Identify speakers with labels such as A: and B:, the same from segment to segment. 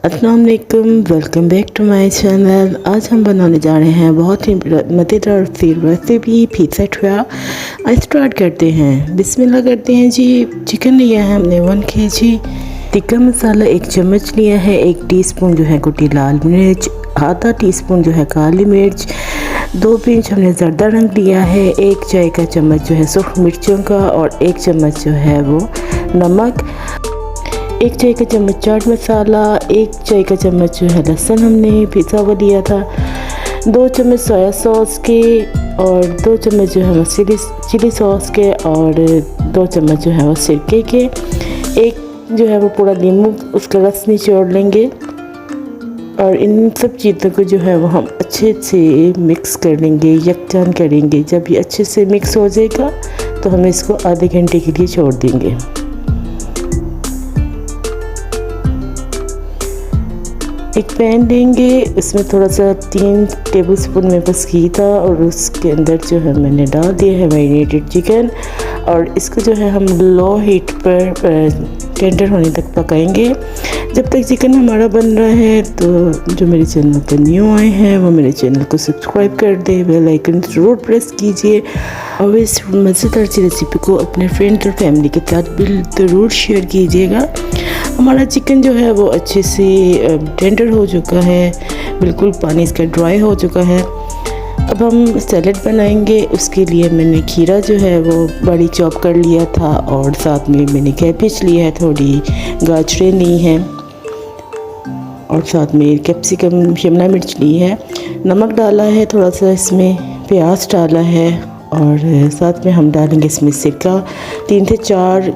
A: अस्सलाम वालेकुम, welcome back to my channel. आज हम बनाने जा रहे हैं बहुत ही मज़ेदार सी रेसिपी पिज़्ज़ा ट्रा। आज स्टार्ट करते हैं, बिस्मिल्लाह करते हैं जी। चिकन लिया है हमने 1 kg। टिक्का मसाला 1 चम्मच लिया है। 1 टीस्पून जो है कुटी लाल मिर्च, आधा टीस्पून जो है काली मिर्च, 2 पिंच हमने ज़र्दा रंग लिया है। 1 चाय का चम्मच जो है सूख मिर्चों का और 1 चम्मच जो है वो नमक, 1 चाय का चम्मच चाट मसाला, 1 चाय का चम्मच जो है लहसुन हमने पिसा हुआ लिया था, 2 चम्मच सोया सॉस के और 2 चम्मच जो है वो चिली सॉस के और 2 चम्मच जो है वो सिरके के। एक जो है वो पूरा नींबू उसका रस निचोड़ लेंगे और इन सब चीज़ों को जो है वो हम अच्छे से मिक्स कर लेंगे, यकजान करेंगे। जब ये अच्छे से मिक्स हो जाएगा तो हम इसको आधे घंटे के लिए छोड़ देंगे। एक पैन लेंगे, उसमें थोड़ा सा 3 टेबलस्पून में बस घी था और उसके अंदर जो है मैंने डाल दिया है मैरिनेटेड चिकन और इसको जो है हम लो हीट पर टेंडर होने तक पकाएंगे। जब तक चिकन हमारा बन रहा है तो जो मेरे चैनल पर न्यू आए हैं वो मेरे चैनल को सब्सक्राइब कर दे, बेल आइकन ज़रूर प्रेस कीजिए और इस मज़ेदार सी रेसिपी को अपने फ्रेंड और फैमिली के साथ ज़रूर शेयर कीजिएगा। हमारा चिकन जो है वो अच्छे से टेंडर हो चुका है, बिल्कुल पानी इसका ड्राई हो चुका है। अब हम सैलेड बनाएंगे। उसके लिए मैंने खीरा जो है वो बड़ी चॉप कर लिया था और साथ में मैंने कैपेज लिया है, थोड़ी गाजरें ली हैं और साथ में कैप्सिकम शिमला मिर्च ली है, नमक डाला है थोड़ा सा, इसमें प्याज डाला है और साथ में हम डालेंगे इसमें सिरका। 3 से 4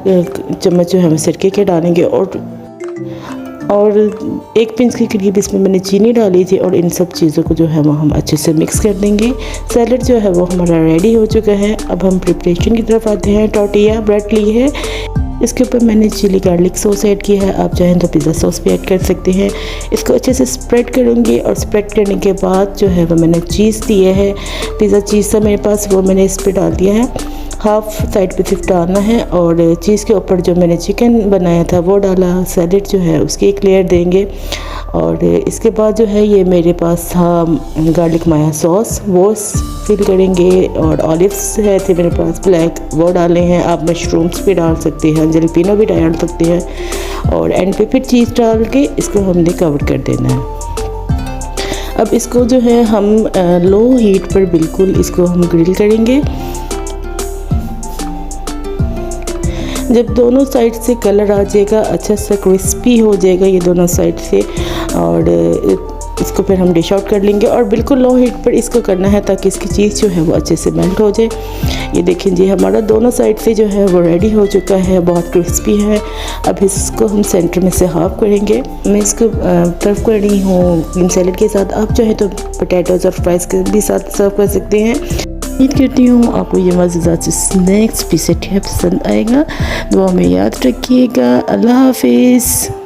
A: चम्मच जो है हम सिरके के डालेंगे और 1 पिंच के करीब इसमें मैंने चीनी डाली थी और इन सब चीज़ों को जो है वो हम अच्छे से मिक्स कर देंगे। सैलेड जो है वो हमारा रेडी हो चुका है। अब हम प्रिपरेशन की तरफ आते हैं। टॉर्टिया ब्रेड ली है, इसके ऊपर मैंने चिली गार्लिक सॉस ऐड किया है, आप चाहें तो पिज़्ज़ा सॉस भी ऐड कर सकते हैं। इसको अच्छे से स्प्रेड करूँगी और स्प्रेड करने के बाद जो है वो मैंने चीज़ दिया है, पिज़्ज़ा चीज़ था मेरे पास, वो मैंने इस पर डाल दिया है। हाफ साइड पे सिर्फ डालना है और चीज़ के ऊपर जो मैंने चिकन बनाया था वो डाला। सैलेड जो है उसकी एक लेयर देंगे और इसके बाद जो है ये मेरे पास था गार्लिक माया सॉस, वो फिल करेंगे और ऑलिव्स है थे मेरे पास ब्लैक, वो डाले हैं। आप मशरूम्स भी डाल सकते हैं, जलपीनो भी डाल सकते हैं और एंड पे फिर चीज़ डाल के इसको हमने कवर कर देना है। अब इसको जो है हम लो हीट पर बिल्कुल इसको हम ग्रिल करेंगे। जब दोनों साइड से कलर आ जाएगा, अच्छा सा क्रिस्पी हो जाएगा ये दोनों साइड से और इसको फिर हम डिश आउट कर लेंगे और बिल्कुल लो हीट पर इसको करना है ताकि इसकी चीज़ जो है वो अच्छे से मेल्ट हो जाए। ये देखें जी, हमारा दोनों साइड से जो है वो रेडी हो चुका है, बहुत क्रिस्पी है। अब इसको हम सेंटर में से हाफ करेंगे। मैं इसको सर्व कर रही हूँ ग्रीन सैलेड के साथ, आप चाहे तो पोटैटोज़ और फ्राइज़ के भी साथ सर्व कर सकते हैं। उम्मीद करती हूँ आपको ये मज़ेदार से स्नैक्स पिज़्ज़ा पसंद आएगा। दुआ में याद रखिएगा। अल्लाह हाफिज़।